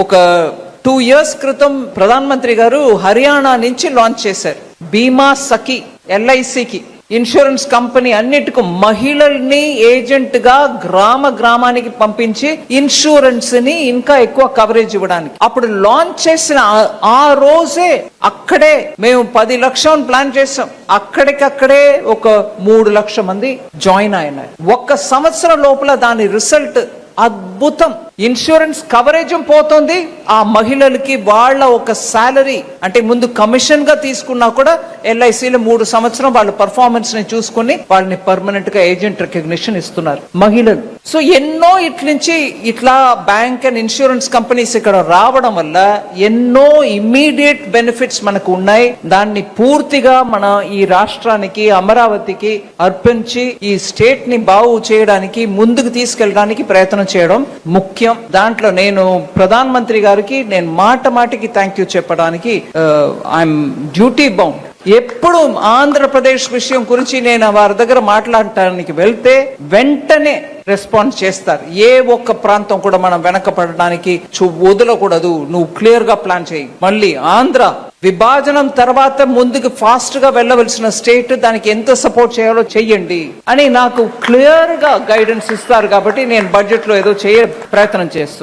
ఒక 2 years క్రితం ప్రధానమంత్రి గారు హర్యానా నుంచి లాంచ్ చేశారు. బీమా సఖి LICకి ఇన్సూరెన్స్ కంపెనీ అన్నిటికీ మహిళల్ని ఏజెంట్ గా గ్రామానికి పంపించి ఇన్సూరెన్స్ ని ఇంకా ఎక్కువ కవరేజ్ ఇవ్వడానికి. అప్పుడు లాంచ్ చేసిన ఆ రోజే అక్కడే మేము 10 లక్షలు ప్లాన్ చేసాం. అక్కడికక్కడే ఒక 3 లక్షల మంది జాయిన్ అయినారు. 1 సంవత్సరం లోపల దాని రిజల్ట్ అద్భుతం. ఇన్సూరెన్స్ కవరేజ్ పోతుంది. ఆ మహిళలకి వాళ్ళ ఒక సాలరీ అంటే ముందు కమిషన్ గా తీసుకున్నా కూడా LICలో 3 సంవత్సరం వాళ్ళ పర్ఫార్మెన్స్ ని చూసుకుని వాళ్ళని పర్మనెంట్ గా ఏజెంట్ రికగ్నిషన్ ఇస్తున్నారు మహిళలు. సో ఎన్నో ఇట్లా బ్యాంక్ అండ్ ఇన్సూరెన్స్ కంపెనీస్ ఇక్కడ రావడం వల్ల ఎన్నో ఇమ్మీడియట్ బెనిఫిట్స్ మనకు ఉన్నాయి. దాన్ని పూర్తిగా మన ఈ రాష్ట్రానికి అమరావతికి అర్పించి ఈ స్టేట్ ని బాగు చేయడానికి ముందుకు తీసుకెళ్ళడానికి ప్రయత్నం చేయడం ముఖ్యం. దాంట్లో నేను ప్రధానమంత్రి గారికి నేను మాటికి థ్యాంక్ యూ చెప్పడానికి ఐఎమ్ డ్యూటీ బౌండ్. ఎప్పుడు ఆంధ్రప్రదేశ్ విషయం గురించి నేను వారి దగ్గర మాట్లాడటానికి వెళ్తే వెంటనే రెస్పాన్స్ చేస్తారు. ఏ ఒక్క ప్రాంతం కూడా మనం వెనకపడడానికి వదలకూడదు. నువ్వు క్లియర్ గా ప్లాన్ చేయి. మళ్ళీ ఆంధ్ర విభజనం తర్వాత ముందుకు ఫాస్ట్ గా వెళ్ళవలసిన స్టేట్, దానికి ఎంత సపోర్ట్ చేయాలో చెయ్యండి అని నాకు క్లియర్ గా గైడెన్స్ ఇస్తారు. కాబట్టి నేను బడ్జెట్ లో ఏదో ప్రయత్నం చేస్తున్నాను.